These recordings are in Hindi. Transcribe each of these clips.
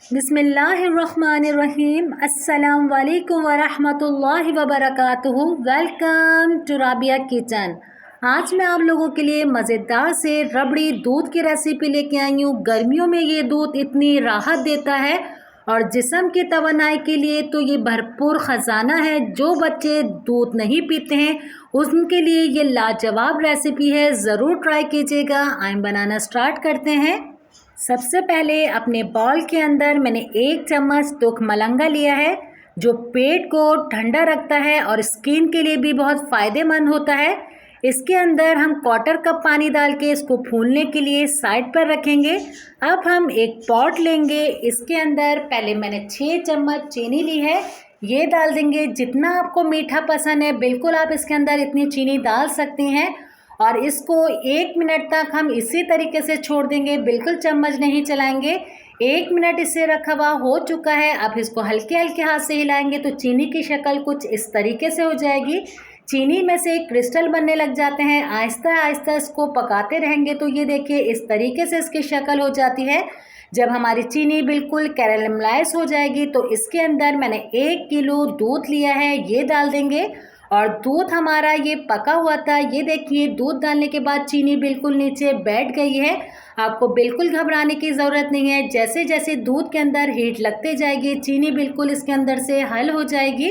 बिस्मिल्लाहिर्रहमानिर्रहीम। अस्सलाम वालेकुम वरहमतुल्लाहि वबरकातुहू। Welcome to Rabia kitchen. आज मैं आप लोगों के लिए मज़ेदार से रबड़ी दूध की रेसिपी लेके आई हूँ। गर्मियों में ये दूध इतनी राहत देता है और जिस्म की तवानाई के लिए तो ये भरपूर ख़जाना है। जो बच्चे दूध नहीं पीते हैं उनके लिए ये लाजवाब रेसिपी है, ज़रूर ट्राई कीजिएगा। आइए बनाना स्टार्ट करते हैं। सबसे पहले अपने बाउल के अंदर मैंने 1 चम्मच तुख मलंगा लिया है, जो पेट को ठंडा रखता है और स्किन के लिए भी बहुत फ़ायदेमंद होता है। इसके अंदर हम 1/4 कप पानी डाल के इसको फूलने के लिए साइड पर रखेंगे। अब हम एक पॉट लेंगे, इसके अंदर पहले मैंने 6 चम्मच चीनी ली है, ये डाल देंगे। जितना आपको मीठा पसंद है बिल्कुल आप इसके अंदर इतनी चीनी डाल सकती हैं और इसको 1 मिनट तक हम इसी तरीके से छोड़ देंगे, बिल्कुल चम्मच नहीं चलाएंगे। 1 मिनट इसे रखा हुआ हो चुका है। अब इसको हल्के हल्के हाथ से हिलाएंगे तो चीनी की शक्ल कुछ इस तरीके से हो जाएगी। चीनी में से क्रिस्टल बनने लग जाते हैं। आहिस्ता आहिस्ता इसको पकाते रहेंगे तो ये देखिए इस तरीके से इसकी शक्ल हो जाती है। जब हमारी चीनी बिल्कुल कैरेमलाइज हो जाएगी तो इसके अंदर मैंने 1 किलो दूध लिया है, ये डाल देंगे। और दूध हमारा ये पका हुआ था, ये देखिए दूध डालने के बाद चीनी बिल्कुल नीचे बैठ गई है। आपको बिल्कुल घबराने की ज़रूरत नहीं है। जैसे जैसे दूध के अंदर हीट लगते जाएगी चीनी बिल्कुल इसके अंदर से हल हो जाएगी।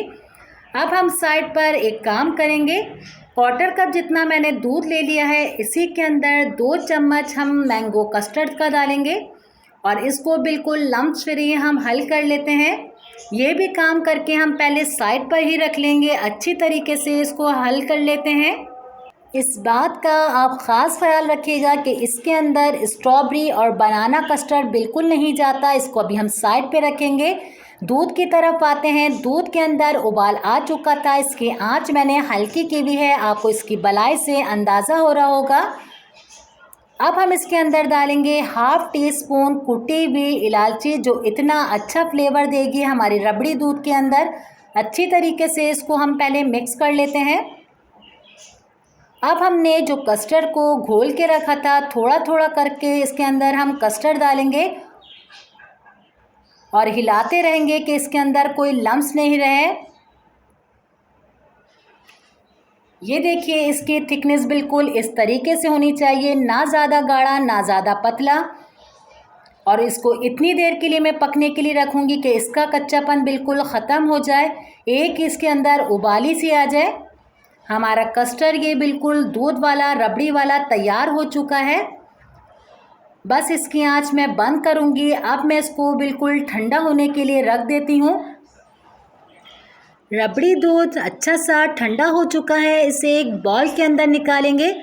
अब हम साइड पर एक काम करेंगे, 1/4 कप जितना मैंने दूध ले लिया है, इसी के अंदर 2 चम्मच हम मैंगो कस्टर्ड का डालेंगे और इसको बिल्कुल लम्स फ्री हम हल कर लेते हैं। ये भी काम करके हम पहले साइड पर ही रख लेंगे, अच्छी तरीके से इसको हल कर लेते हैं। इस बात का आप ख़ास ख्याल रखिएगा कि इसके अंदर स्ट्रॉबेरी और बनाना कस्टर्ड बिल्कुल नहीं जाता। इसको अभी हम साइड पे रखेंगे। दूध की तरफ आते हैं। दूध के अंदर उबाल आ चुका था, इसकी आंच मैंने हल्की की हुई है, आपको इसकी बलाई से अंदाज़ा हो रहा होगा। अब हम इसके अंदर डालेंगे 1/2 टीस्पून कुटी हुई इलायची, जो इतना अच्छा फ्लेवर देगी हमारी रबड़ी दूध के अंदर। अच्छी तरीके से इसको हम पहले मिक्स कर लेते हैं। अब हमने जो कस्टर्ड को घोल के रखा था, थोड़ा थोड़ा करके इसके अंदर हम कस्टर्ड डालेंगे और हिलाते रहेंगे कि इसके अंदर कोई लम्स नहीं रहे। ये देखिए इसकी थिकनेस बिल्कुल इस तरीके से होनी चाहिए, ना ज़्यादा गाढ़ा ना ज़्यादा पतला। और इसको इतनी देर के लिए मैं पकने के लिए रखूँगी कि इसका कच्चापन बिल्कुल ख़त्म हो जाए, एक इसके अंदर उबाली सी आ जाए। हमारा कस्टर्ड ये बिल्कुल दूध वाला रबड़ी वाला तैयार हो चुका है। बस इसकी आंच मैं बंद करूँगी। अब मैं इसको बिल्कुल ठंडा होने के लिए रख देती हूँ। रबड़ी दूध अच्छा सा ठंडा हो चुका है, इसे एक बाउल के अंदर निकालेंगे।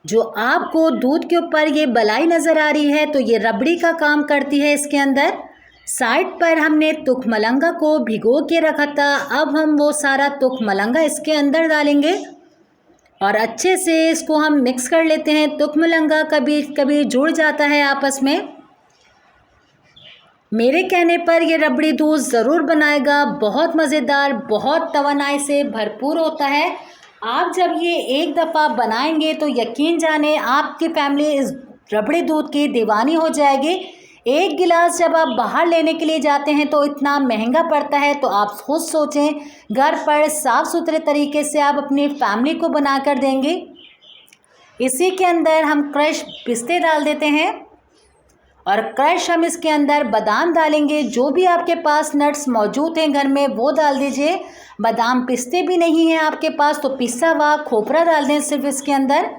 जो आपको दूध के ऊपर ये बलाई नज़र आ रही है तो ये रबड़ी का काम करती है। इसके अंदर साइड पर हमने तुख मलंगा को भिगो के रखा था, अब हम वो सारा तुख मलंगा इसके अंदर डालेंगे और अच्छे से इसको हम मिक्स कर लेते हैं। तुख मलंगा कभी कभी जुड़ जाता है आपस में। मेरे कहने पर ये रबड़ी दूध ज़रूर बनाएगा, बहुत मज़ेदार, बहुत तवानाई से भरपूर होता है। आप जब ये एक दफ़ा बनाएंगे तो यकीन जाने आपकी फैमिली इस रबड़ी दूध की दीवानी हो जाएगी। 1 गिलास जब आप बाहर लेने के लिए जाते हैं तो इतना महंगा पड़ता है, तो आप खुद सोचें घर पर साफ़ सुथरे तरीके से आप अपनी फैमिली को बना कर देंगे। इसी के अंदर हम क्रश पिस्ते डाल देते हैं और क्रश हम इसके अंदर बादाम डालेंगे। जो भी आपके पास नट्स मौजूद हैं घर में वो डाल दीजिए। बादाम पिस्ते भी नहीं हैं आपके पास तो पिसा हुआ खोपरा डाल दें सिर्फ इसके अंदर।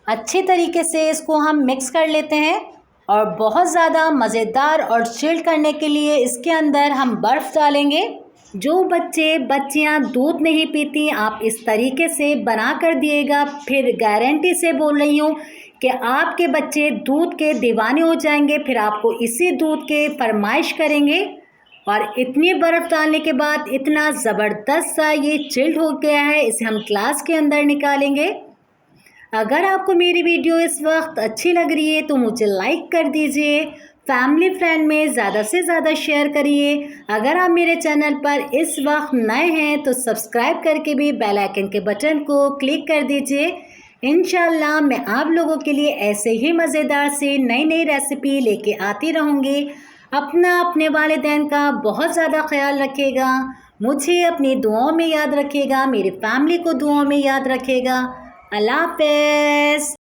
अच्छी तरीके से इसको हम मिक्स कर लेते हैं और बहुत ज़्यादा मज़ेदार और चिल्ड करने के लिए इसके अंदर हम बर्फ़ डालेंगे। जो बच्चे बच्चियां दूध नहीं पीती आप इस तरीके से बना कर दिएगा, फिर गारंटी से बोल रही हूँ कि आपके बच्चे दूध के दीवाने हो जाएंगे, फिर आपको इसी दूध के फरमाइश करेंगे। और इतनी बर्फ़ डालने के बाद इतना ज़बरदस्त सा ये चिल्ड हो गया है, इसे हम ग्लास के अंदर निकालेंगे। अगर आपको मेरी वीडियो इस वक्त अच्छी लग रही है तो मुझे लाइक कर दीजिए, फैमिली फ्रेंड में ज़्यादा से ज़्यादा शेयर करिए। अगर आप मेरे चैनल पर इस वक्त नए हैं तो सब्सक्राइब करके भी बेल आइकन के बटन को क्लिक कर दीजिए। इंशाल्लाह मैं आप लोगों के लिए ऐसे ही मज़ेदार से नई नई रेसिपी लेके आती रहूँगी। अपना अपने वालिदैन का बहुत ज़्यादा ख्याल रखिएगा। मुझे अपनी दुआओं में याद रखिएगा, मेरी फैमिली को दुआओं में याद रखिएगा। अल्लाह हाफ़िज़।